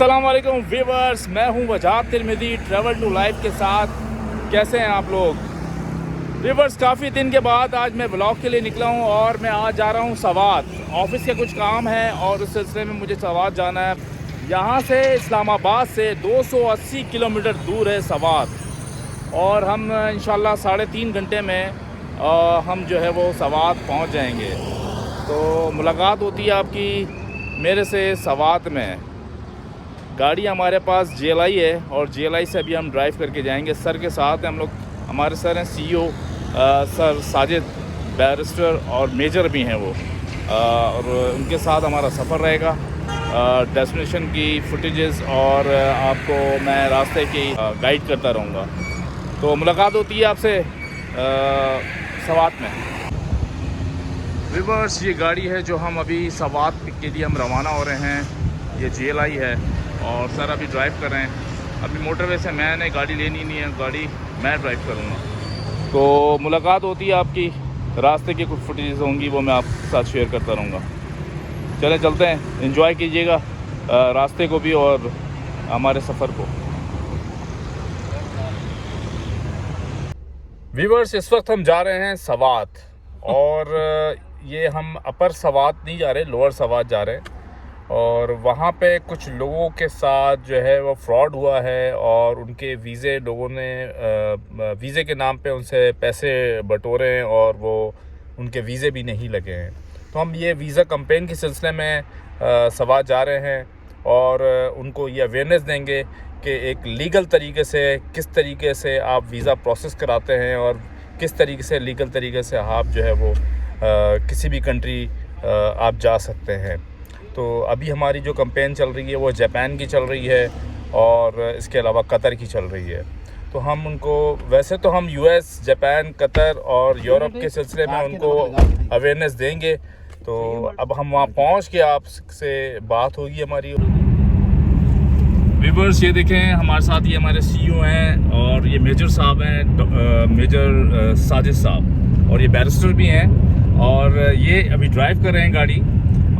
अस्सलाम वालेकुम व्यूअर्स, मैं हूं वजाद तिरमिज़ी ट्रैवल टू लाइफ के साथ। कैसे हैं आप लोग व्यूअर्स? काफ़ी दिन के बाद आज मैं ब्लॉग के लिए निकला हूं और मैं आज जा रहा हूं सवात। ऑफिस के कुछ काम है और उस सिलसिले में मुझे सवात जाना है। यहां से इस्लामाबाद से 280 किलोमीटर दूर है सवात और हम इंशाल्लाह 3.5 घंटे में हम जो है वो सवात पहुंच जाएंगे। तो मुलाकात होती है आपकी मेरे से सवात में। गाड़ी हमारे पास GLI है और GLI से अभी हम ड्राइव करके जाएंगे। सर के साथ हैं हम लोग। हमारे सर हैं CEO सर साजिद, बैरिस्टर और मेजर भी हैं वो, और उनके साथ हमारा सफ़र रहेगा। डेस्टिनेशन की फुटेजेस और आपको मैं रास्ते की गाइड करता रहूँगा। तो मुलाकात होती है आपसे सवात में। व्यूअर्स, ये गाड़ी है जो हम अभी सवात के लिए हम रवाना हो रहे हैं। ये GLI है और सर अभी ड्राइव कर रहे हैं। अभी मोटरवे से मैंने गाड़ी लेनी नहीं है, गाड़ी मैं ड्राइव करूँगा। तो मुलाकात होती है आपकी, रास्ते की कुछ फुटेजेस होंगी वो मैं आपके साथ शेयर करता रहूँगा। चलें चलते हैं, एंजॉय कीजिएगा रास्ते को भी और हमारे सफ़र को। व्यूअर्स, इस वक्त हम जा रहे हैं सवात और ये हम अपर सवात नहीं जा रहे, लोअर सवात जा रहे हैं। और वहाँ पे कुछ लोगों के साथ जो है वो फ्रॉड हुआ है और उनके वीज़े, लोगों ने वीज़े के नाम पे उनसे पैसे बटोरे हैं और वो उनके वीज़े भी नहीं लगे हैं। तो हम ये वीज़ा कैंपेन के सिलसिले में सवात जा रहे हैं और उनको ये अवेयरनेस देंगे कि एक लीगल तरीके से किस तरीके से आप वीज़ा प्रोसेस कराते हैं और किस तरीके से लीगल तरीके से आप जो है वो किसी भी कंट्री आप जा सकते हैं। तो अभी हमारी जो कैंपेन चल रही है वो जापान की चल रही है और इसके अलावा कतर की चल रही है। तो हम उनको, वैसे तो हम US, जापान, कतर और यूरोप के सिलसिले में उनको अवेयरनेस देंगे। तो अब हम वहाँ पहुँच के आपसे बात होगी हमारी। व्यूअर्स, ये देखें हमारे साथ ये हमारे CEO हैं और ये मेजर साहब हैं, मेजर साजिद साहब, और ये बैरिस्टर भी हैं और ये अभी ड्राइव कर रहे हैं गाड़ी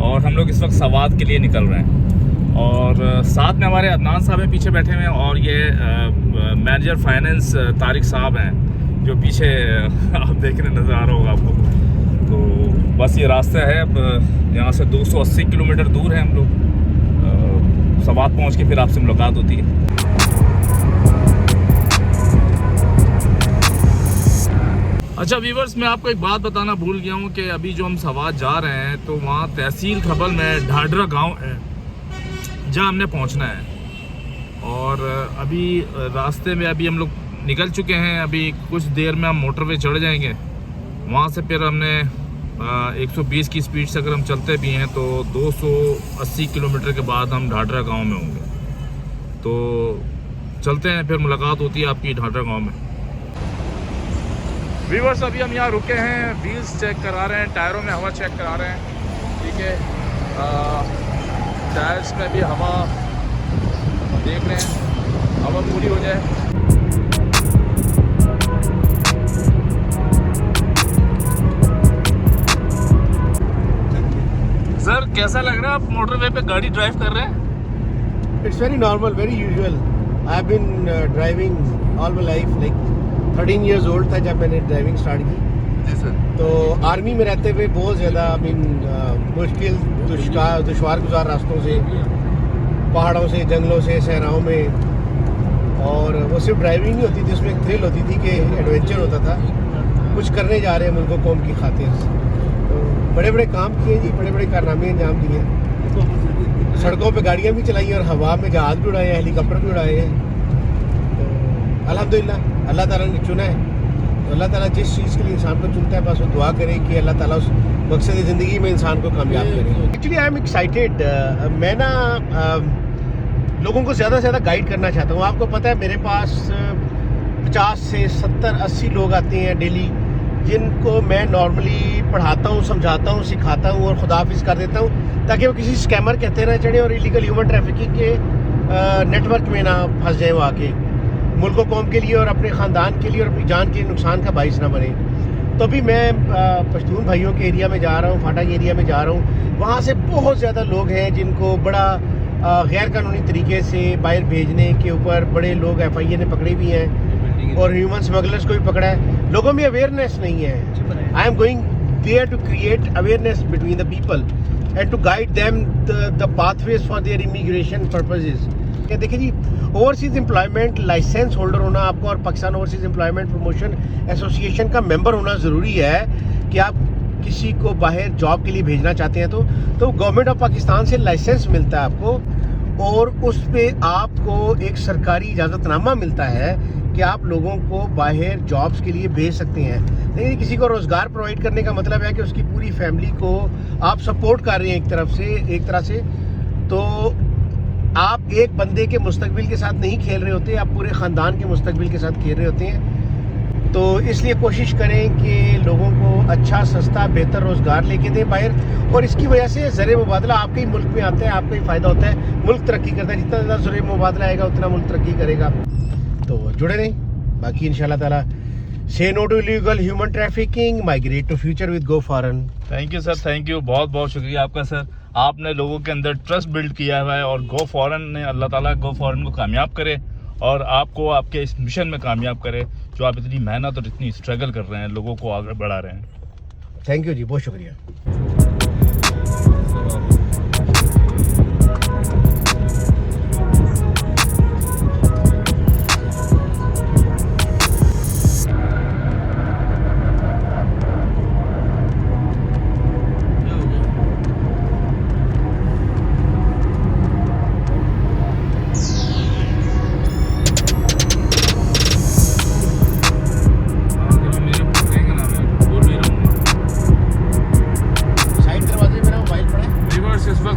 और हम लोग इस वक्त सवात के लिए निकल रहे हैं। और साथ में हमारे अदनान साहब हैं पीछे बैठे हुए हैं और ये मैनेजर फाइनेंस तारिक साहब हैं जो पीछे आप देख रहे नज़र आ रहा होगा आपको। तो बस ये रास्ता है, अब यहाँ से 280 किलोमीटर दूर है हम लोग। सवात पहुँच के फिर आपसे मुलाकात होती है। अच्छा व्यूअर्स, मैं आपको एक बात बताना भूल गया हूँ कि अभी जो हम सवात जा रहे हैं तो वहाँ तहसील खबल में ढाडरा गांव है जहाँ हमने पहुँचना है। और अभी रास्ते में अभी हम लोग निकल चुके हैं। अभी कुछ देर में हम मोटरवे चढ़ जाएंगे। वहाँ से फिर हमने 120 की स्पीड से अगर हम चलते भी हैं तो 280 किलोमीटर के बाद हम ढाडरा गाँव में होंगे। तो चलते हैं, फिर मुलाकात होती है आपकी ढाडरा गाँव में। व्यूअर्स, अभी हम यहाँ रुके हैं, व्हील्स चेक करा रहे हैं, टायरों में हवा चेक करा रहे हैं। ठीक है, टायर्स में भी हवा देख रहे हैं, हवा पूरी हो जाए। सर, कैसा लग रहा है आप मोटरवे पे गाड़ी ड्राइव कर रहे हैं? It's very normal, very usual. I've been driving all my life. Like 13 years old था जब मैंने ड्राइविंग स्टार्ट की। जी सर। तो आर्मी में रहते हुए बहुत ज़्यादा मुश्किल दुश्वार गुजार रास्तों से, पहाड़ों से, जंगलों से, सहराओं में, और वो सिर्फ ड्राइविंग नहीं होती थी, उसमें एक थ्रिल होती थी कि एडवेंचर होता था, कुछ करने जा रहे हैं मुल्क कौम की खातिर। तो बड़े बड़े काम किए जी, बड़े बड़े कारनामे अंजाम दिए। सड़कों पे गाड़ियाँ भी चलाई और हवा में जहाज़ भी उड़ाए हैं, हेलीकॉप्टर भी उड़ाए हैं। तो अल्हम्दुलिल्लाह अल्लाह ताला ने चुना है। तो अल्लाह ताला जिस चीज़ के लिए इंसान को चुनता है बस वो दुआ करे कि अल्लाह ताला उस मकसद ज़िंदगी में इंसान को कामयाब करे। Actually I am excited. मैं ना लोगों को ज़्यादा से ज़्यादा गाइड करना चाहता हूँ। आपको पता है मेरे पास 50 से 70, 80 लोग आते हैं डेली, जिनको मैं नॉर्मली पढ़ाता हूँ, समझाता हूँ, सिखाता हूँ और खुदाफिज कर देता हूँ ताकि वो किसी स्कैमर कहते ना चढ़े और इलीगल ह्यूमन ट्रैफिकिंग के नेटवर्क में ना फंस जाए, वो आके मुल्क कौम के लिए और अपने ख़ानदान के लिए और अपनी जान के नुकसान का बाइस ना बने। तो अभी मैं पश्तून भाइयों के एरिया में जा रहा हूँ, फाटा के एरिया में जा रहा हूँ। वहाँ से बहुत ज़्यादा लोग हैं जिनको बड़ा गैर कानूनी तरीके से बाहर भेजने के ऊपर बड़े लोग FIA ने पकड़े भी हैं और ह्यूमन स्मगलर्स को भी पकड़ा है। लोगों में अवेयरनेस नहीं है। I am going there to create awareness between the people and to guide them the pathways for their immigration purposes. देखिए जी, ओवरसीज एम्प्लॉयमेंट लाइसेंस होल्डर होना आपको और Pakistan overseas employment promotion association का मेंबर होना ज़रूरी है कि आप किसी को बाहर जॉब के लिए भेजना चाहते हैं तो गवर्नमेंट ऑफ पाकिस्तान से लाइसेंस मिलता है आपको और उस पे आपको एक सरकारी इजाज़तनामा मिलता है कि आप लोगों को बाहर जॉब्स के लिए भेज सकते हैं। लेकिन किसी को रोज़गार प्रोवाइड करने का मतलब है कि उसकी पूरी फैमिली को आप सपोर्ट कर रहे हैं एक तरह से। तो आप एक बंदे के मुस्तकबिल के साथ नहीं खेल रहे होते, आप पूरे ख़ानदान के मुस्तकबिल के साथ खेल रहे होते हैं। तो इसलिए कोशिश करें कि लोगों को अच्छा सस्ता बेहतर रोज़गार लेके दें बाहर, और इसकी वजह से ज़र मुबादला आपके ही मुल्क में आता है, आपका ही फ़ायदा होता है, मुल्क तरक्की करता है। जितना ज़्यादा ज़र मुबादला आएगा उतना मुल्क तरक्की करेगा। तो जुड़े रहें, बाकी इंशाल्लाह ताला से no to illegal human trafficking, migrate to future with go foreign. Thank you sir, thank you, बहुत बहुत शुक्रिया आपका सर। आपने लोगों के अंदर ट्रस्ट बिल्ड किया हुआ है और गो फॉरेन ने, अल्लाह ताला गो फॉरेन को कामयाब करे और आपको आपके इस मिशन में कामयाब करे जो आप इतनी मेहनत और इतनी स्ट्रगल कर रहे हैं, लोगों को आगे बढ़ा रहे हैं। थैंक यू जी, बहुत शुक्रिया।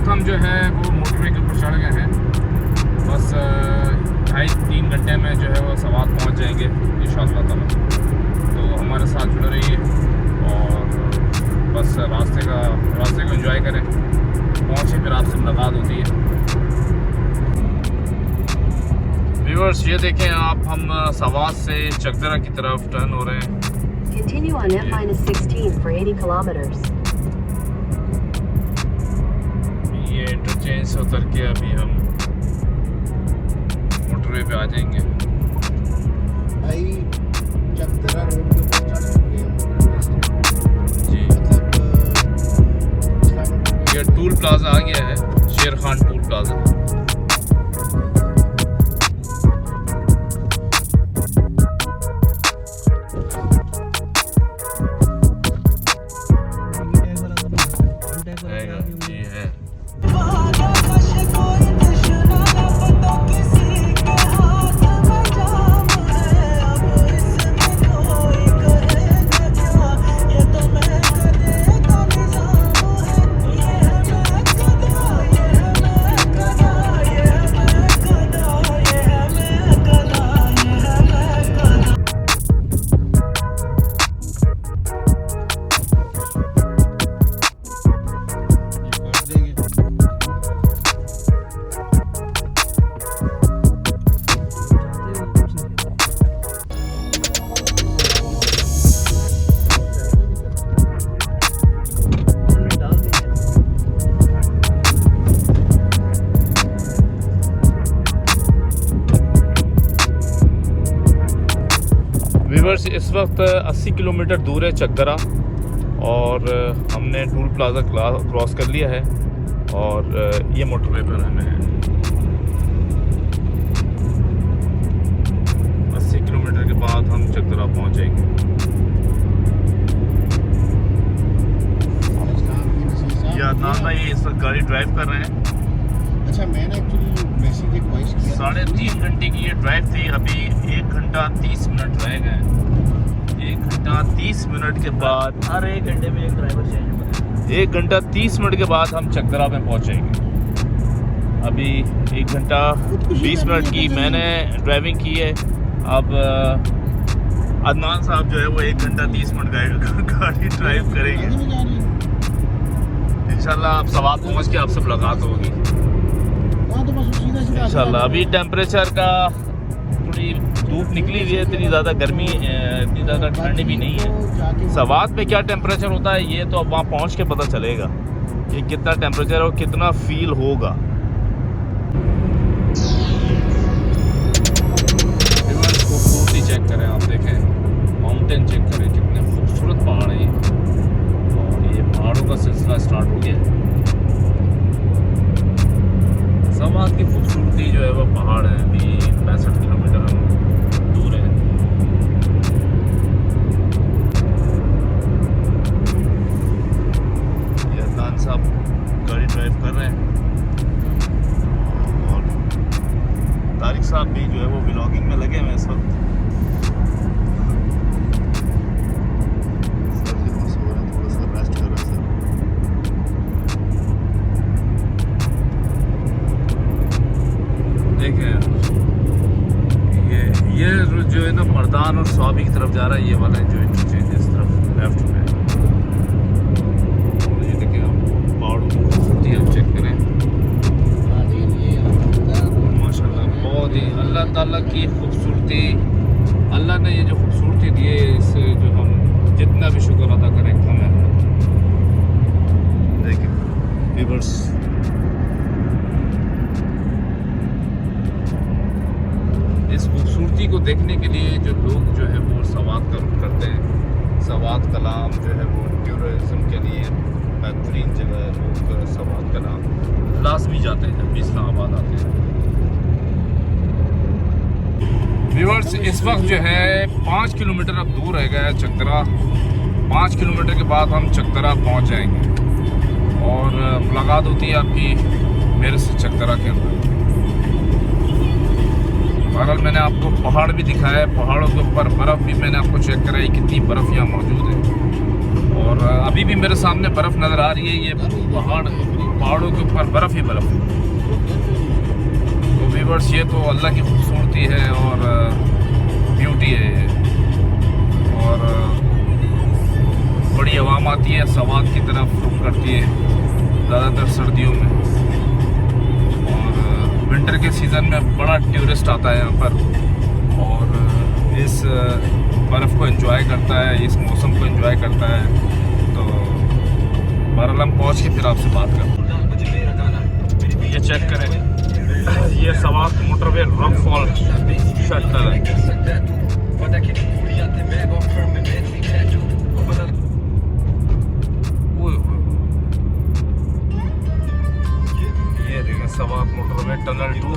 हम जो है वो मोटरवे के ऊपर चढ़ गए हैं। बस 2.5-3 घंटे में जो है वो सवात पहुंच जाएंगे इंशाअल्लाह ताला। तो हमारे साथ जुड़े रहिए और बस रास्ते को एंजॉय करें। पहुंचे फिर आपसे मुलाकात होती है। व्यूअर्स, ये देखें आप, हम सवात से चकदरा की तरफ टर्न हो रहे हैं। Continue on F-16 for 80 kilometers. ये इंटरचेंज से उतर के अभी हम मोटरवे पे आ जाएंगे। भाई चकदरा रोड के ऊपर चढ़ चुके हैं मोटरवे से। जी, ये टूल प्लाजा आ गया है, शेर खान टूल प्लाजा। जी है। इस वक्त 80 किलोमीटर दूर है चकदरा और हमने टूल प्लाजा क्रॉस कर लिया है और ये मोटरवे पर हमें 80 किलोमीटर के बाद हम चकदरा पहुंच जाएंगे। ये अदनान भाई इस वक्त गाड़ी ड्राइव कर रहे हैं। अच्छा, मैंने एक्चुअली मैसेज एक वॉइस किया। 3.5 घंटे की ये ड्राइव थी, अभी 1 घंटा 30 मिनट रह गए। 1 घंटा 30 मिनट के बाद, हर 1 घंटे में एक ड्राइवर चेंज होता है। 1 घंटा 30 मिनट के बाद हम चकदरा में पहुंचेंगे। अभी 1 घंटा 20 मिनट की मैंने ड्राइविंग की है। अब अदनान साहब जो है वो 1 घंटा 30 मिनट गाड़ी ड्राइव करेंगे। इंशाल्लाह आप सवात पहुंच के आपसे मुलाकात होगी इंशाल्लाह। अभी टेम्परेचर का थोड़ी धूप निकली हुई है, इतनी ज़्यादा गर्मी, इतनी ज़्यादा ठंड भी नहीं है। सवात में क्या टेम्परेचर होता है ये तो अब वहाँ पहुँच के पता चलेगा कि कितना टेम्परेचर और कितना फील होगा। है वो व्लॉगिंग में लगे हुए हैं इस वक्त। सर जी बस हो रहा है, थोड़ा सा रेस्ट कर रहा है सर। देखें ये जो है ना मर्दान और स्वाबी की तरफ जा रहा है, ये वाला जो इंटरचेंज इस तरफ लेफ्ट में। और ये देखें आप पहाड़ों की खूबसूरती आप चेक करें, माशाल्लाह बहुत ही अल्लाह ताला की खूबसूरती। अल्लाह ने ये जो खूबसूरती दी है, इससे जो हम जितना भी शुक्र अदा करें कम है। देखिए व्यूअर्स, इस खूबसूरती को देखने के लिए जो लोग जो है वो सवात का रुख करते हैं। सवात कलाम जो है वो टूरिज़म के लिए बेहतरीन जगह है। लोग सवात कलाम लाजमी जाते हैं जब भी इस्लामाबाद आते हैं। व्यूअर्स, इस वक्त जो है 5 किलोमीटर अब दूर रह गया है चकदरा। 5 किलोमीटर के बाद हम चकदरा पहुंच जाएंगे और मुलाकात होती है आपकी मेरे से चकदरा के अंदर। बहरहाल मैंने आपको पहाड़ भी दिखाया है, पहाड़ों के ऊपर बर्फ़ भी मैंने आपको चेक कराई, कितनी बर्फ़ यहाँ मौजूद है। और अभी भी मेरे सामने बर्फ़ नज़र आ रही है। ये पहाड़ों के ऊपर बर्फ़ ही बर्फ़ है। तो व्यूअर्स, ये तो अल्लाह की खूबसूरती है और ब्यूटी है ये। और बड़ी हवाम आती है, सवात की तरफ रुख करती है ज़्यादातर सर्दियों में। विंटर के सीज़न में बड़ा टूरिस्ट आता है यहाँ पर और इस बर्फ़ को एंजॉय करता है, इस मौसम को एंजॉय करता है। तो बहरहाल हम पहुँच के फिर आपसे बात करते हैं। ये चेक करें, ये सवात मोटरवे रॉकफॉल शटल है। ये देखें सवात मोटरवे टनल 2।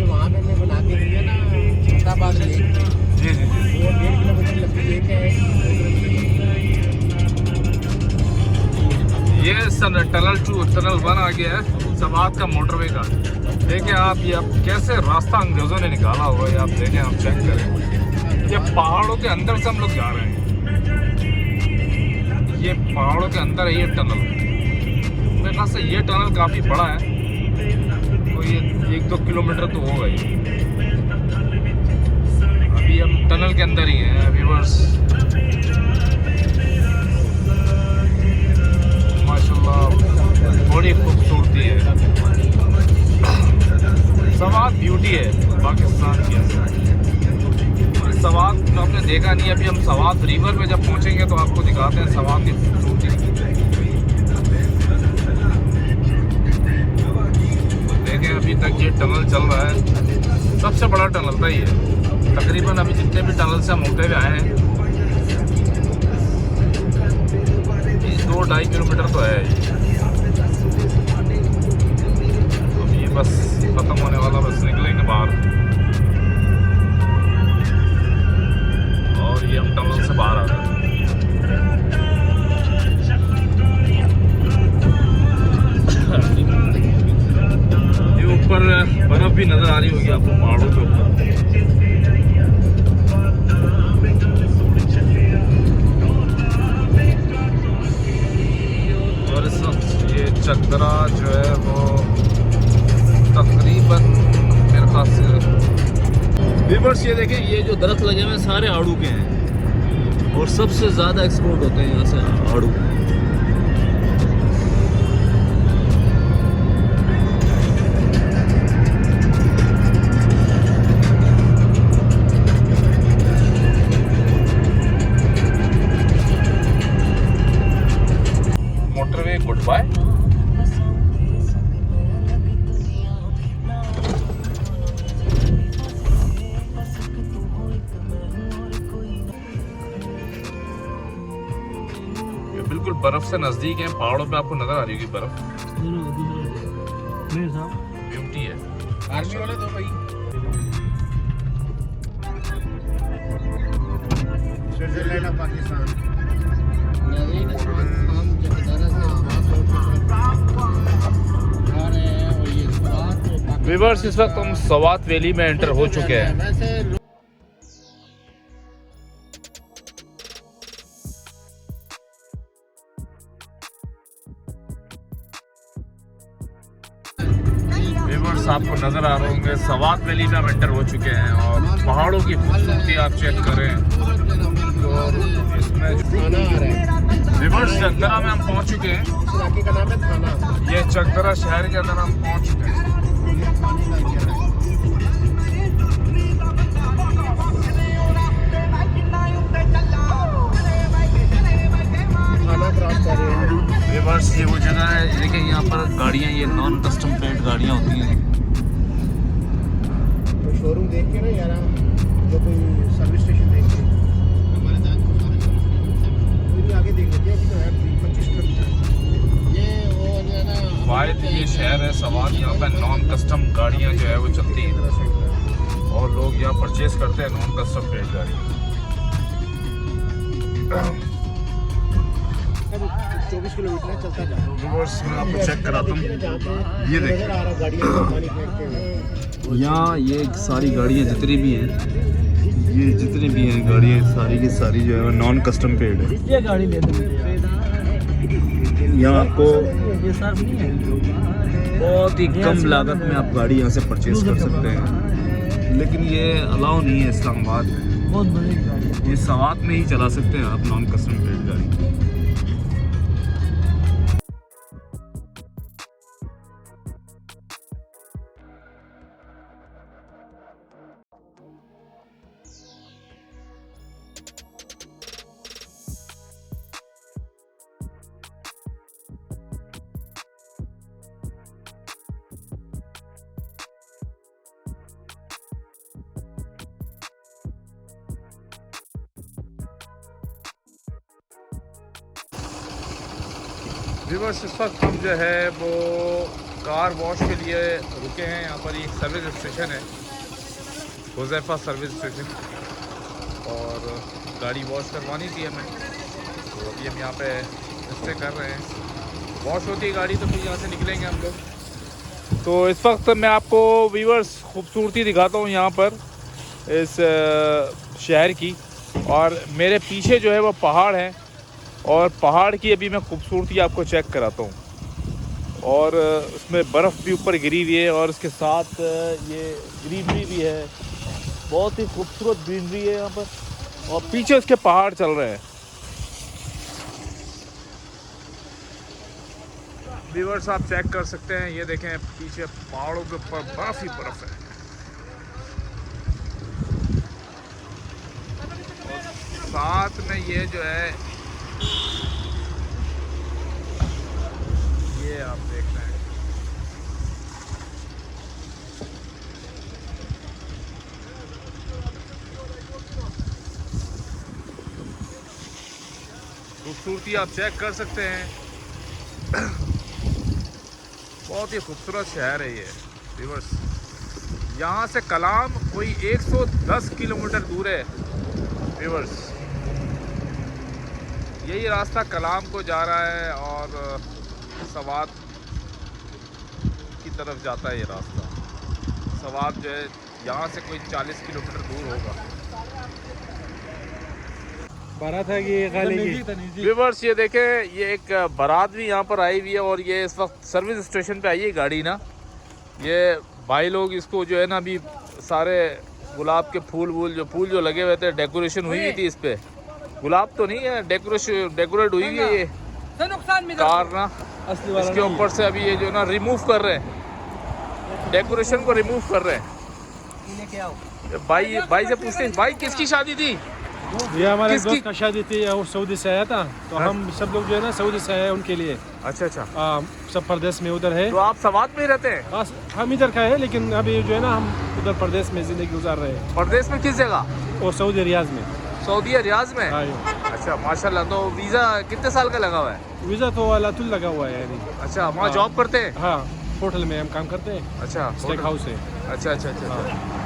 वहाँ पे मैं बना के दिया ना अहमदाबाद लेक में, जी जी जी, वो 1.5 किलोमीटर लंबी लेक है। ये टनल 1 आ गया है सवात का मोटरवे का। देखें आप, ये अब कैसे रास्ता अंग्रेज़ों ने निकाला हुआ है, आप देखें, आप चेक करें। ये पहाड़ों के अंदर से हम लोग जा रहे हैं। ये पहाड़ों के अंदर है ये टनल। मेरे ख्याल से ये टनल काफ़ी बड़ा है, तो ये 1-2 किलोमीटर तो होगा ही। अभी हम टनल के अंदर ही हैं व्यूअर्स। माशाल्लाह बड़ी खूबसूरती है। सवात ब्यूटी है पाकिस्तान की। सवात आपने देखा नहीं, अभी हम सवात रिवर पे जब पहुंचेंगे तो आपको दिखाते हैं सवात की खूबसूरती। देखें अभी तक ये टनल चल रहा है, सबसे बड़ा टनल था ये। तकरीबन अभी जितने भी टनल से हम होते हुए आए हैं 2-2.5 किलोमीटर तो है। ये बस खत्म होने वाला, बस निकलेंगे बाहर और ये हम टनल से बाहर आ गए। ये ऊपर बर्फ भी नजर आ रही होगी आपको पहाड़ों के ऊपर। और इस वक्त ये चकदरा जो है वो तकरीबन मेरे ख्याल से व्यूअर्स, ये देखें, ये जो दरख्त लगे हुए हैं सारे आड़ू के हैं और सबसे ज़्यादा एक्सपोर्ट होते हैं यहाँ से आड़ू। Motorway goodbye. बिल्कुल बर्फ से नजदीक है, पहाड़ों पे आपको नजर आ रही होगी बर्फ। ब्यूटी है। आर्मी वाले दो भाई। Switzerland of Pakistan. व्यूअर्स, इस वक्त हम सवात वैली में एंटर हो चुके हैं। व्यूअर्स, आपको नजर आ रहे होंगे सवात वैली में हम एंटर हो चुके हैं और पहाड़ों की खूबसूरती आप चेक करें तो इसमें थाना आ रहा है। व्यूअर्स, चकदरा में हम पहुंच चुके हैं। इस इलाके का नाम है थाना। ये चकदरा शहर के अंदर हम पहुंच चुके हैं। थाना क्रॉस कर रहे हैं। व्यूअर्स, ये वो जगह है, देखिए यहाँ पर गाड़ियाँ, ये नॉन कस्टम प्लेट गाड़ियाँ होती हैं। तो शोरूम देख के ना यार, जो कोई सर्विस स्टेशन देख के हमारे आगे देख लेते हैं। अभी तो है 25 किलोमीटर। ये वो जो है ना, वायद ये शहर है सवात, यहाँ पर नॉन कस्टम गाड़ियाँ जो है वो चलती हैं और लोग यहाँ परचेज करते हैं नॉन कस्टम प्लेट गाड़ी। 24 किलोमीटर चलता जा। व्यूअर्स, मैं आपको चेक कराता हूँ। ये देखिए, नजर आ रहा गाड़ियाँ पानी फेंकते हुए। यहाँ ये सारी गाड़ियाँ जितनी भी हैं, ये जितनी भी हैं गाड़ियाँ सारी की सारी जो है नॉन कस्टम पेड है। ये गाड़ी ले दो यहाँ आपको ये सर्फ नहीं है। बहुत ही कम लागत में आप गाड़ी यहाँ से परचेज कर सकते हैं, लेकिन ये अलाउ नहीं है इस्लामाबाद में। बहुत बड़ी गाड़ी है। ये सवात में ही चला सकते हैं आप नॉन कस्टम पेड गाड़ी। व्यूअर्स, इस वक्त हम जो है वो कार वॉश के लिए रुके हैं। यहाँ पर एक सर्विस स्टेशन है, हुज़ैफा सर्विस स्टेशन, और गाड़ी वॉश करवानी थी हमें, तो अभी हम यहाँ पे स्टे कर रहे हैं। वॉश होती है गाड़ी तो फिर यहाँ से निकलेंगे हम लोग। तो इस वक्त मैं आपको व्यूअर्स खूबसूरती दिखाता हूँ यहाँ पर इस शहर की, और मेरे पीछे जो है वो पहाड़ है और पहाड़ की अभी मैं खूबसूरती आपको चेक कराता हूँ। और उसमें बर्फ़ भी ऊपर गिरी हुई है और उसके साथ ये ग्रीनरी भी है, बहुत ही खूबसूरत ग्रीनरी है यहाँ पर, और पीछे उसके पहाड़ चल रहे हैं। व्यूअर्स, आप चेक कर सकते हैं, ये देखें पीछे पहाड़ों के ऊपर बर्फ़ ही बर्फ़ है। और साथ में ये जो है, ये आप देख रहे हैं, खूबसूरती आप चेक कर सकते हैं। बहुत ही खूबसूरत शहर है ये व्यूअर्स। यहाँ से कलाम कोई 110 किलोमीटर दूर है व्यूअर्स। यही रास्ता कलाम को जा रहा है और सवात की तरफ जाता है ये रास्ता। सवात जो है यहाँ से कोई 40 किलोमीटर दूर होगा। बारात है कि खाली व्यूअर्स, ये देखें, ये एक बारात भी यहाँ पर आई हुई है और ये इस वक्त सर्विस स्टेशन पे आई है गाड़ी ना। ये भाई लोग इसको जो है ना, अभी सारे गुलाब के फूल जो लगे हुए थे, डेकोरेशन हुई हुई थी इस पे। गुलाब तो नहीं है, डेकोरेट हुई हुई है ये कार ना। इसके ऊपर से अभी ये जो ना रिमूव कर रहे हैं, डेकोरेशन को रिमूव कर रहे हैं। भाई से पूछते हैं, भाई किसकी शादी थी? ये हमारे किसकी? दोस्त का शादी थी, वो सऊदी से आया था, तो हम सब लोग जो है ना सऊदी से आए उनके लिए। अच्छा। सब प्रदेश में उधर है। तो आप सवात में ही रहते हैं? हम इधर का है, लेकिन अभी जो है ना हम उधर प्रदेश में जिंदगी गुजार रहे हैं। प्रदेश में किस जगह? और सऊदी रियाज में। सऊदी रियाज में? हाँ, अच्छा, माशाल्लाह। तो वीज़ा कितने साल का लगा हुआ है? वीज़ा तो अलातुल लगा हुआ है यानी। अच्छा, वहाँ हाँ। जॉब करते हैं? हाँ, होटल में हम काम करते हैं, अच्छा, स्टेक हाउस है। अच्छा।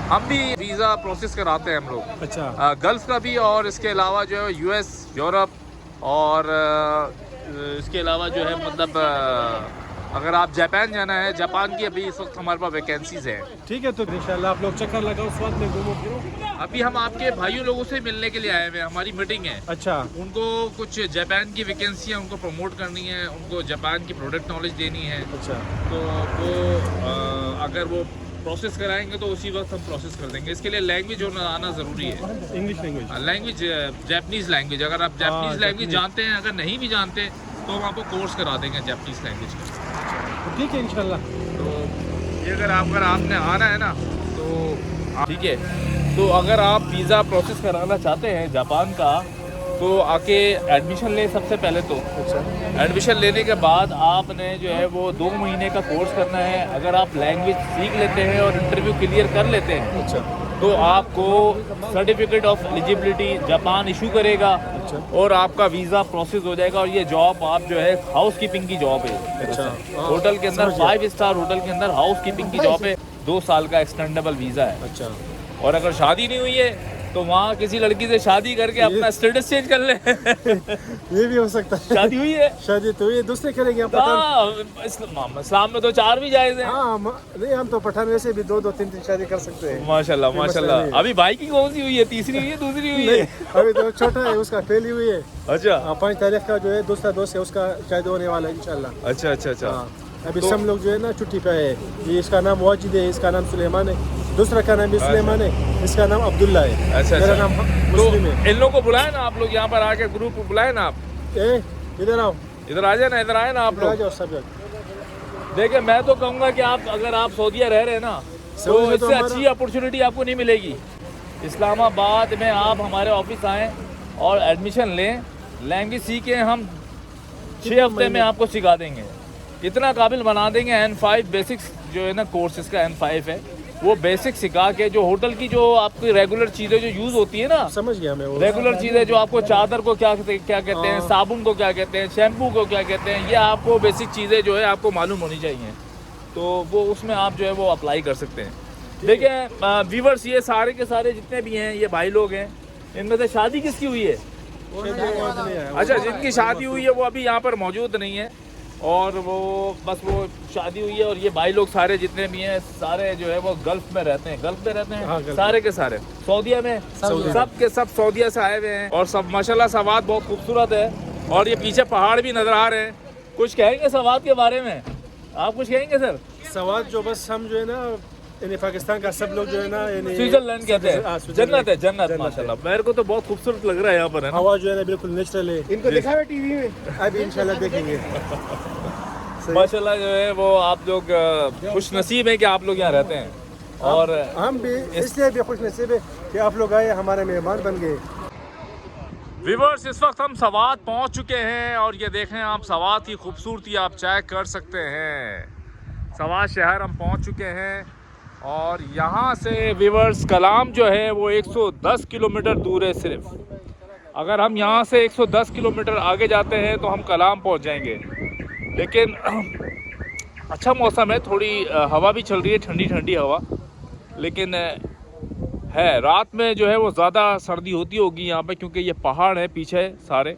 हम भी वीज़ा प्रोसेस कराते हैं हम लोग, अच्छा गल्फ़ का भी, और इसके अलावा जो है यूएस, यूरोप, और इसके अलावा जो है मतलब अगर आप जापान जाना है, जापान की अभी इस वक्त हमारे पास वैकेंसीज़ हैं। ठीक है, तो इंशाल्लाह आप लोग चक्कर लगाओ, स्वाद में घूमो फिरो। अभी हम आपके भाइयों लोगों से मिलने के लिए आए हुए हैं, हमारी मीटिंग है। अच्छा उनको कुछ जापान की वैकेंसी है, उनको प्रमोट करनी है, उनको जापान की प्रोडक्ट नॉलेज देनी है। अच्छा तो वो अगर वो प्रोसेस कराएंगे तो उसी वक्त हम प्रोसेस कर देंगे। इसके लिए लैंग्वेज आना ज़रूरी है। English language. Language Japanese language, अगर आप जापानीज़ लैंग्वेज जानते हैं, अगर नहीं भी जानते तो हम आपको कोर्स करा देंगे जापानीज़ लैंग्वेज का। ठीक है इंशाल्लाह। तो ये अगर आपने आना है ना तो ठीक है। तो अगर आप वीज़ा प्रोसेस कराना चाहते हैं जापान का, तो आके एडमिशन लें सबसे पहले तो। अच्छा एडमिशन लेने के बाद आपने जो है वो 2 महीने का कोर्स करना है। अगर आप लैंग्वेज सीख लेते हैं और इंटरव्यू क्लियर कर लेते हैं, अच्छा तो आपको certificate of eligibility Japan issue करेगा और आपका वीज़ा प्रोसेस हो जाएगा। और ये जॉब आप जो है हाउस कीपिंग की जॉब है। अच्छा होटल के अंदर 5 स्टार होटल के अंदर हाउस कीपिंग की जॉब है। 2 साल का एक्सटेंडेबल वीज़ा है। अच्छा और अगर शादी नहीं हुई है तो वहाँ किसी लड़की से शादी करके अपना स्टेटस चेंज कर ले। ये भी हो सकता है। शादी हुई है, शादी तो ये दूसरे करेंगे हम पठान। इस्लाम में तो 4 भी जायज़ है। हाँ नहीं, हम तो पठान वैसे भी 2-2, 3-3 शादी कर सकते हैं। माशाल्लाह कोई मसला माशाल्लाह। नहीं है। अभी भाई की कौन सी हुई है? तीसरी हुई है, दूसरी हुई है? अभी तो छोटा है, उसका पहली हुई है। अच्छा 5 तारीख का जो है दूसरा दोस्त है, उसका शायद होने वाला है इंशाल्लाह। अच्छा अच्छा अच्छा। हाँ अभी सब लोग जो है ना छुट्टी पे है। ये इसका नाम वाजिद है, इसका नाम सुलेमान है, दूसरा का नाम भी सुलेमान है, इसका नाम अब्दुल्ला है। अच्छा मेरा अच्छा। नाम तो मुस्लिम है। इन लोगों को बुलाए ना आप लोग, यहाँ पर आके ग्रुप बुलाए ना आप। ए इधर आओ, इधर आ जाए ना, इधर आए ना आप इधर आ लोग। जाओ सब लोग। देखिए मैं तो कहूँगा कि आप अगर आप सऊदीया रह रहे हैं ना, तो सऊदी में तो इससे हमारा- अच्छी अपॉर्चुनिटी आपको नहीं मिलेगी। इस्लामाबाद में आप हमारे ऑफिस आएँ और एडमिशन लें, लैंग्वेज सीखें। हम 6 हफ्ते में आपको सिखा देंगे, इतना काबिल बना देंगे। N5 बेसिक्स जो है ना कोर्सेज का N5 है, वो बेसिक सिखा के जो होटल की जो आपकी रेगुलर चीज़ें जो यूज़ होती है ना, समझ गया मैं वो। रेगुलर चीज़ें जो आपको चादर को क्या कहते हैं, साबुन को क्या कहते हैं, शैम्पू को क्या कहते हैं, ये आपको बेसिक चीज़ें जो है आपको मालूम होनी चाहिए। तो वो उसमें आप जो है वो अप्लाई कर सकते हैं। देखिए व्यूवर्स, ये सारे के सारे जितने भी हैं ये भाई लोग हैं, इनमें से शादी किसकी हुई है? अच्छा, जिनकी शादी हुई है वो अभी यहाँ पर मौजूद नहीं है, और वो बस वो शादी हुई है। और ये भाई लोग सारे जितने भी हैं सारे जो है वो गल्फ में रहते हैं। गल्फ में रहते हैं। हाँ, गल्फ सारे के सारे सऊदीया में, सब के सब सऊदीया से आए हुए हैं। और सब माशाल्लाह सवात बहुत खूबसूरत है। और ये पीछे पहाड़ भी नजर आ रहे हैं। कुछ कहेंगे सवात के बारे में? आप कुछ कहेंगे सर? सवाद जो बस हम जो है ना यानी पाकिस्तान का सब लोग जो है ना यानी स्विट्जरलैंड कहते हाँ, हैं। स्विट्जरलैंड। जन्नत है, जन्नत जन्नत है। माशाल्लाह। मेरे को तो बहुत खूबसूरत लग रहा है यहाँ पर, है ना? हवा जो है ना बिल्कुल नेचुरल है। इनको देखा है टीवी में, अभी इंशाल्लाह देखेंगे। माशाल्लाह जो है वो आप लोग खुश नसीब है कि आप लोग यहाँ रहते हैं। और हम भी इसलिए भी खुश नसीब है कि आप लोग आए, हमारे मेहमान बन गए। व्यूवर्स, इस वक्त हम सवात पहुंच चुके हैं और ये देखें आप, सवात की खूबसूरती आप चेक कर सकते हैं। सवात शहर हम पहुंच चुके हैं और यहाँ से व्यूवर्स कलाम जो है वो 110 किलोमीटर दूर है सिर्फ। अगर हम यहाँ से 110 किलोमीटर आगे जाते हैं तो हम कलाम पहुँच जाएंगे। लेकिन अच्छा मौसम है, थोड़ी हवा भी चल रही है, ठंडी ठंडी हवा। लेकिन है रात में जो है वो ज़्यादा सर्दी होती होगी यहाँ पे, क्योंकि ये पहाड़ है पीछे सारे,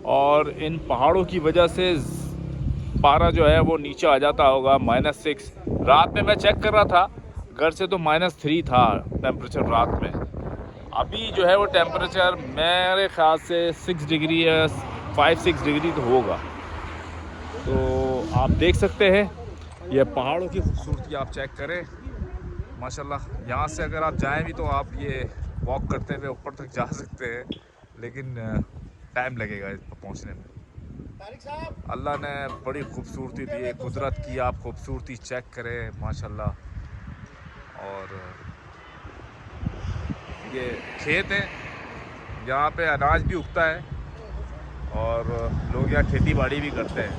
और इन पहाड़ों की वजह से पारा जो है वो नीचे आ जाता होगा -6। रात में मैं चेक कर रहा था घर से तो -3 था टेम्परेचर रात में। अभी जो है वो टेम्परेचर मेरे ख्याल से 6 डिग्री या 5-6 डिग्री तो होगा। तो आप देख सकते हैं ये पहाड़ों की खूबसूरती आप चेक करें माशाल्लाह। यहाँ से अगर आप जाएं भी तो आप ये वॉक करते हुए ऊपर तक जा सकते हैं, लेकिन टाइम लगेगा इस पर पहुँचने में। अल्लाह ने बड़ी खूबसूरती दी है, कुदरत की आप खूबसूरती चेक करें माशाल्लाह। और ये खेत है, यहाँ पे अनाज भी उगता है और लोग यहाँ खेती बाड़ी भी करते हैं।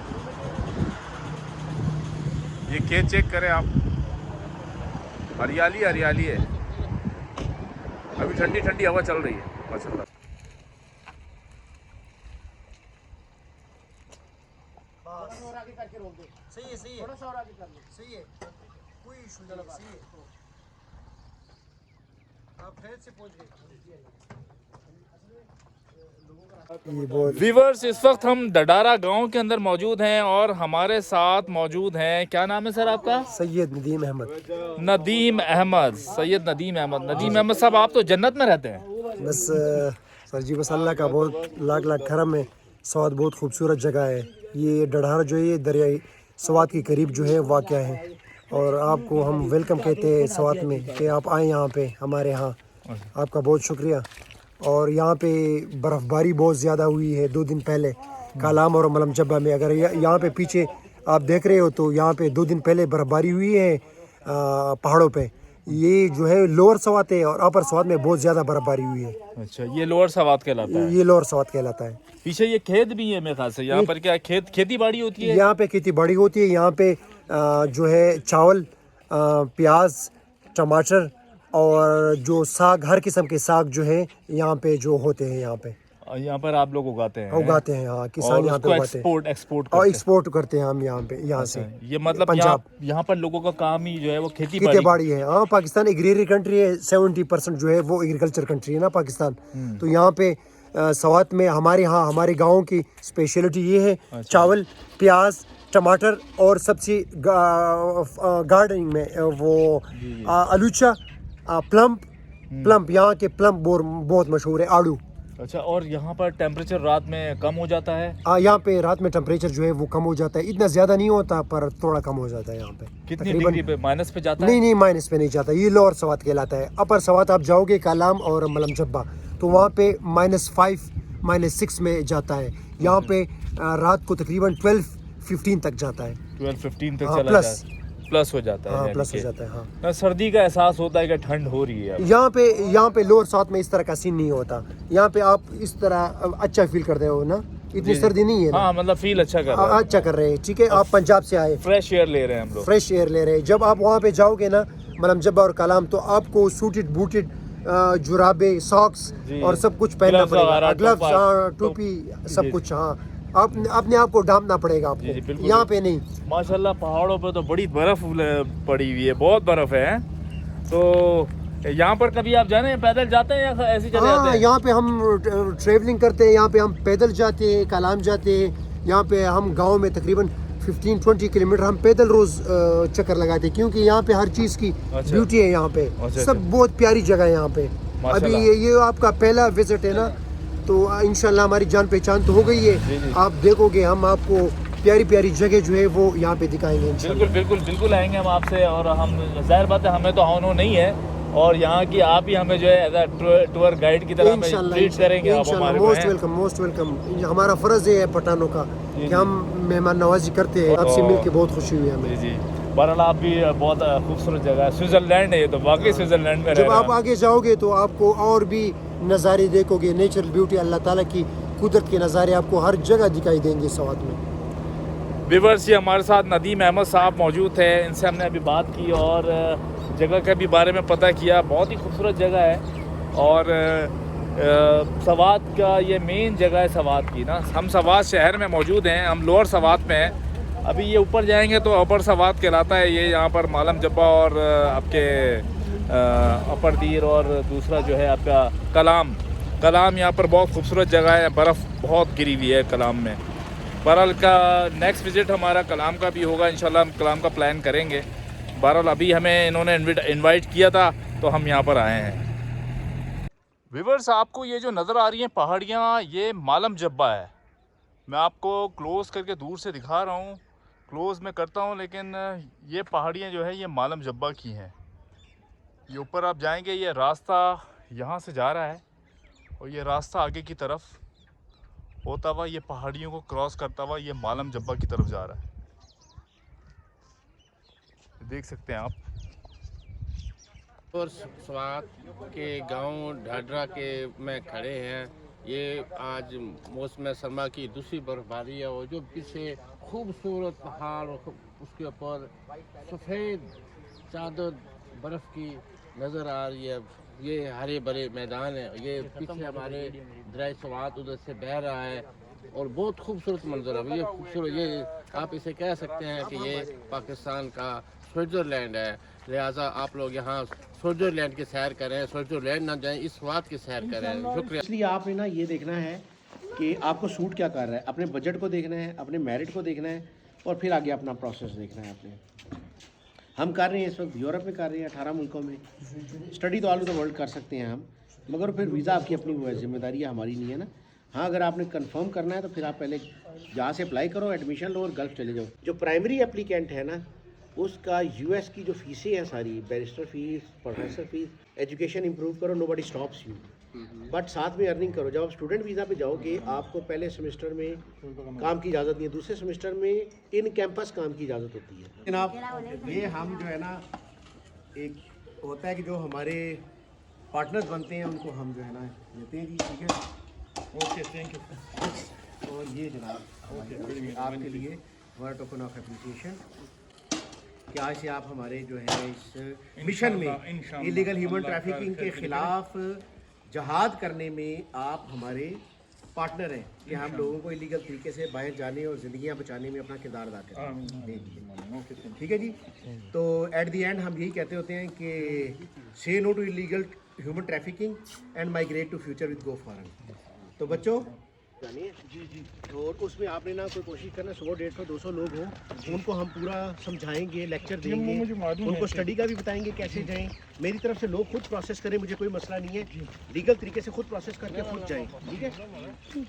ये खेत चेक करें आप, हरियाली हरियाली है। अभी ठंडी ठंडी हवा चल रही है माशाल्लाह। सही है, सही है, थोड़ा सा और आगे कर लो। सही है, कोई इशू नहीं है, सही है। व्यूअर्स, इस वक्त हम डडारा गांव के अंदर मौजूद हैं और हमारे साथ मौजूद हैं, क्या नाम है सर आपका? सैयद नदीम अहमद। नदीम अहमद, सैयद नदीम अहमद। नदीम अहमद साहब, आप तो जन्नत में रहते हैं। बस सर जी, बस अल्लाह का बहुत लाख लाख करम है। सवात बहुत खूबसूरत जगह है। ये डढ़ारा जो है ये दरियाई सवात के करीब जो है वाक़या है, और आपको हम वेलकम कहते हैं सवात में कि आप आए यहाँ पे हमारे यहाँ। आपका बहुत शुक्रिया। और यहाँ पे बर्फ़बारी बहुत ज़्यादा हुई है 2 दिन पहले कालाम और मलम जब्बा में। अगर यहाँ पे पीछे आप देख रहे हो तो यहाँ पे 2 दिन पहले बर्फ़बारी हुई है पहाड़ों पे। ये जो है लोअर सवात है और अपर सवात में बहुत ज़्यादा बर्फ़बारी हुई है। अच्छा, ये लोअर सवात कहलाता है। ये लोअर सवात कहलाता है। पीछे ये खेत भी है मेरे ख्याल से। यहाँ पर क्या खेती बाड़ी होती है? यहाँ पे खेती बाड़ी होती है। यहाँ पे जो है चावल, प्याज, टमाटर और जो साग, हर किस्म के साग जो है यहाँ पे जो होते हैं यहाँ पर आप लोग उगाते हैं? उगाते हैं, हाँ, किसान यहाँ पे उगाते हैं और एक्सपोर्ट करते हैं हम यहाँ पे, यहाँ से। ये मतलब पंजाब। यहाँ पर लोगों का काम ही जो है वो खेती बाड़ी है। हाँ, पाकिस्तान एग्रीरी कंट्री है। 70% जो है वो एग्रीकल्चर कंट्री है ना पाकिस्तान। तो यहाँ पे सवात में हमारे यहाँ हमारे गाँव की स्पेशलिटी ये है, चावल, प्याज, टमाटर और सब्जी गार्डनिंग में वो आलूचा, प्लम यहाँ के प्लम बहुत मशहूर है, आड़ू। अच्छा, और यहाँ पर टेम्परेचर रात में कम हो जाता है? यहाँ पे रात में टेम्परेचर जो है वो कम हो जाता है। इतना ज़्यादा नहीं होता पर थोड़ा कम हो जाता है यहाँ पे। कितनी डिग्री पे? माइनस पे जाता है? नहीं, माइनस पे नहीं जाता। ये लोअर सवात कहलाता है। अपर सवात आप जाओगे कालाम और मलम जब्बा तो वहाँ पे -5, -6 में जाता है। यहाँ पे रात को तकरीबन 12-15 तक जाता है। 12-15 तक चला जाता है, प्लस हो जाता है। हाँ, प्लस हो जाता है। हाँ, सर्दी का एहसास होता है कि ठंड हो रही है। यहाँ पे लोअर साउथ में इस तरह का सीन नहीं होता। यहाँ पे आप इस तरह अच्छा फील करते हो ना, इतनी सर्दी नहीं है ना। हाँ, मतलब फील अच्छा कर रहे हैं। अच्छा कर रहे हैं, ठीक है। आप पंजाब से आए, फ्रेश एयर ले रहे हैं हम लोग। फ्रेश एयर ले रहे हैं। जब आप वहाँ पे जाओगे ना मलम जब्बा और कालाम, तो आपको सूटेड बूटेड जुराबे, सॉक्स और सब कुछ पहनना पड़ेगा, ग्लव्स, टोपी, सब कुछ। हाँ, आप अपने आप को ढांपना पड़ेगा आपको। यहाँ पे नहीं। माशाल्लाह पहाड़ों पे तो बड़ी बर्फ पड़ी हुई है, बहुत बर्फ है। तो यहाँ पर कभी आप जाने पैदल जाते हैं या ऐसे चले जाते हैं? यहाँ पे हम ट्रेवलिंग करते हैं। यहाँ पे हम पैदल जाते हैं, कालाम जाते हैं। यहाँ पे हम गांव में तकरीबन 15-20 किलोमीटर हम पैदल रोज चक्कर लगाते हैं, क्योंकि यहाँ पे हर चीज़ की ब्यूटी है। यहाँ पे सब बहुत प्यारी जगह है यहाँ पे। अभी ये आपका पहला विजिट है ना, तो इंशाल्लाह हमारी जान पहचान तो हो गई है। आप देखोगे हम आपको प्यारी प्यारी जगह जो है वो यहाँ पे दिखाएंगे। बिल्कुल आएंगे हम आपसे। और हम जाहिर बात है हमें तो ऑनो नहीं है, और यहाँ की आप ही हमें जो है एज अ टूर गाइड की तरह ट्रीट करेंगे। Most welcome. हमारा फर्ज है पठानों का कि हम मेहमान नवाजी करते हैं। आपसे मिलकर बहुत खुशी हुई हमें। जी, बहरहाल आप भी बहुत खूबसूरत जगह है। स्विट्जरलैंड है ये तो, वाकई स्विट्जरलैंड में। जब आप आगे जाओगे तो आपको और भी नज़ारे देखोगे, नेचुरल ब्यूटी, अल्लाह ताला की कुदरत के नज़ारे आपको हर जगह दिखाई देंगे सवात में। व्यूअर्स, ये हमारे साथ नदीम अहमद साहब मौजूद है। इनसे हमने अभी बात की और जगह के भी बारे में पता किया। बहुत ही खूबसूरत जगह है और सवात का ये मेन जगह है सवात की ना। हम सवात शहर में मौजूद हैं, हम लोअर सवात में हैं। अभी ये ऊपर जाएंगे तो अपर सवात कहलाता है। ये यहाँ पर मालम जब्बा और आपके अपर दीर और दूसरा जो है आपका कलाम यहाँ पर बहुत खूबसूरत जगह है। बर्फ़ बहुत गिरी हुई है कलाम में। बहरहाल का नेक्स्ट विज़िट हमारा कलाम का भी होगा इंशाल्लाह। हम कलाम का प्लान करेंगे। बहरहाल अभी हमें इन्होंने इनवाइट किया था तो हम यहाँ पर आए हैं। व्यूअर्स, आपको ये जो नज़र आ रही हैं पहाड़ियाँ, ये मालम जब्बा है। मैं आपको क्लोज़ करके दूर से दिखा रहा हूँ, क्लोज़ में करता हूँ, लेकिन ये पहाड़ियाँ जो है ये मालम जब्बा की हैं। ये ऊपर आप जाएंगे, ये रास्ता यहाँ से जा रहा है और ये रास्ता आगे की तरफ होता हुआ ये पहाड़ियों को क्रॉस करता हुआ ये मालम जब्बा की तरफ जा रहा है। देख सकते हैं आप। और स्वात के गांव ढाडरा के में खड़े हैं। ये आज मौसम सरमा की दूसरी बर्फबारी है और जो पीछे खूबसूरत पहाड़, उसके ऊपर सफ़ेद चादर बर्फ़ की नज़र आ रही है। ये हरे भरे मैदान है। ये पीछे हमारे दरिया स्वात उधर से बह रहा है और बहुत खूबसूरत मंजर है। ये खूबसूरत, ये आप इसे कह सकते हैं कि ये पाकिस्तान का स्विट्ज़रलैंड है। लिहाजा आप लोग यहाँ स्विट्जरलैंड की सैर करें, स्विट्जरलैंड ना जाएं, इस बात की सैर करें। शुक्रिया। इसलिए आपने ना ये देखना है कि आपको सूट क्या कर रहा है, अपने बजट को देखना है, अपने मेरिट को देखना है और फिर आगे अपना प्रोसेस देखना है आपने। हम कर रहे हैं इस वक्त यूरोप में कर रहे हैं 18 मुल्कों में। स्टडी तो ऑल ओवर द वर्ल्ड कर सकते हैं हम, मगर फिर वीज़ा आपकी अपनी वो है, जिम्मेदारी हमारी नहीं है ना। हाँ, अगर आपने कंफर्म करना है तो फिर आप पहले यहाँ से अप्लाई करो, एडमिशन लो और गल्फ चले जाओ। जो प्राइमरी एप्लीकेंट है ना, उसका यूएस की जो फीसें हैं सारी, barrister fees, professor fees, education improve करो, नोबडी स्टॉप्स यू, बट साथ में अर्निंग करो। जब आप स्टूडेंट वीज़ा पे जाओगे आपको पहले सेमेस्टर में काम की इजाज़त नहीं है, दूसरे सेमेस्टर में इन कैंपस काम की इजाज़त होती है। जनाब, ये हम जो है ना, एक होता है कि जो हमारे पार्टनर्स बनते हैं उनको हम जो है ना देते हैं जी, ठीक है, ओके, थैंक यू। और ये जनाब आपके लिए वर्ड टोकन ऑफ एप्रिसिएशन कि आज से आप हमारे जो है इस मिशन में इलीगल ह्यूमन ट्रैफिकिंग के ख़िलाफ़ जहाद करने में आप हमारे पार्टनर हैं कि हम लोगों को इलीगल तरीके से बाहर जाने और ज़िंदगियां बचाने में अपना किरदार अदा करें। ठीक है जी। तो एट दी एंड हम यही कहते होते हैं कि say no to illegal human trafficking and migrate to future with go foreign. तो बच्चों जानिए जी जी, और उसमें आपने ना कोई कोशिश करना 100, 150, 200 लोग हों, उनको हम पूरा समझाएंगे, लेक्चर देंगे, उनको स्टडी का भी बताएंगे कैसे जाएं। मेरी तरफ से लोग खुद प्रोसेस करें, मुझे कोई मसला नहीं है, लीगल तरीके से खुद प्रोसेस करके खुद जाएं, ठीक है,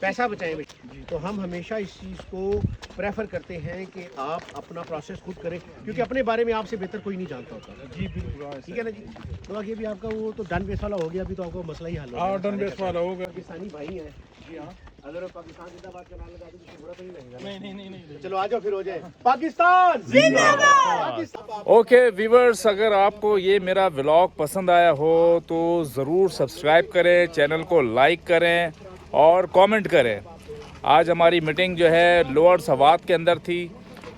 पैसा बचाएं भाई। तो हम हमेशा इस चीज़ को प्रेफर करते हैं कि आप अपना प्रोसेस खुद करें, क्योंकि अपने बारे में आपसे बेहतर कोई नहीं जानता होता जी। बिल्कुल, ठीक है ना जी। तो आगे भी आपका वो तो डन बेस वाला हो गया, अभी तो आपको मसला ही हल हो गया, डन बेस वाला होगा। पाकिस्तानी भाई हैं जी। हाँ, अगर पाकिस्तान जिंदाबाद का नाम लगा तो कुछ बुरा तो नहीं लगेगा। नहीं। चलो आ जाओ, फिर हो जाए पाकिस्तान जिंदाबाद। ओके व्यूवर्स, अगर आपको ये मेरा व्लॉग पसंद आया हो तो ज़रूर सब्सक्राइब करें, चैनल को लाइक करें और कमेंट करें। आज हमारी मीटिंग जो है लोअर सवात के अंदर थी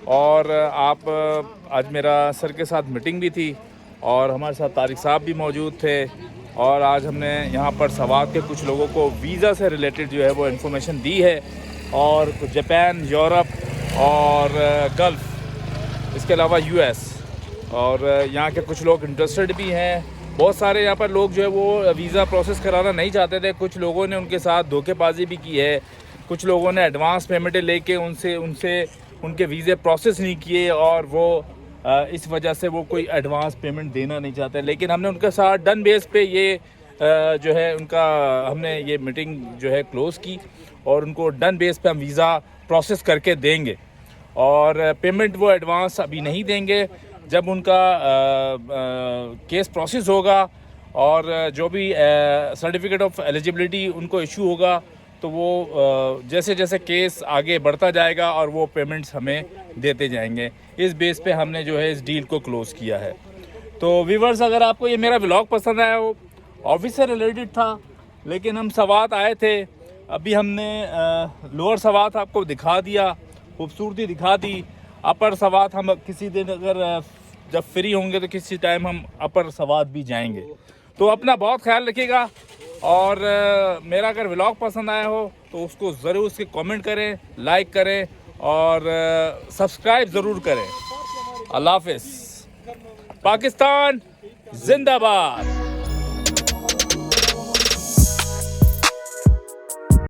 और आज मेरा सर के साथ मीटिंग भी थी और हमारे साथ तारिक साहब भी मौजूद थे और आज हमने यहाँ पर सवात के कुछ लोगों को वीज़ा से रिलेटेड जो है वो इन्फॉर्मेशन दी है और जापान, यूरोप और गल्फ़, इसके अलावा यूएस, और यहाँ के कुछ लोग इंटरेस्टेड भी हैं। बहुत सारे यहाँ पर लोग जो है वो वीज़ा प्रोसेस कराना नहीं चाहते थे, कुछ लोगों ने उनके साथ धोखेबाजी भी की है, कुछ लोगों ने एडवांस पेमेंटें लेके उनसे उनके वीज़े प्रोसेस नहीं किए और वो इस वजह से वो कोई एडवांस पेमेंट देना नहीं चाहते। लेकिन हमने उनके साथ डन बेस पे ये जो है उनका हमने ये मीटिंग जो है क्लोज़ की और उनको डन बेस पे हम वीज़ा प्रोसेस करके देंगे और पेमेंट वो एडवांस अभी नहीं देंगे। जब उनका केस प्रोसेस होगा और जो भी सर्टिफिकेट ऑफ एलिजिबिलिटी उनको इशू होगा तो वो जैसे जैसे केस आगे बढ़ता जाएगा और वो पेमेंट्स हमें देते जाएंगे। इस बेस पे हमने जो है इस डील को क्लोज़ किया है। तो व्यूवर्स, अगर आपको ये मेरा व्लॉग पसंद आया हो, ऑफिस से रिलेटेड था लेकिन हम सवात आए थे, अभी हमने लोअर सवात आपको दिखा दिया, खूबसूरती दिखा दी। अपर सवात हम किसी दिन अगर जब फ्री होंगे तो किसी टाइम हम अपर सवात भी जाएंगे। तो अपना बहुत ख्याल रखिएगा और मेरा अगर व्लॉग पसंद आया हो तो उसको ज़रूर उसके कमेंट करें, लाइक करें और सब्सक्राइब ज़रूर करें। अल्लाह हाफ़िज़। पाकिस्तान जिंदाबाद।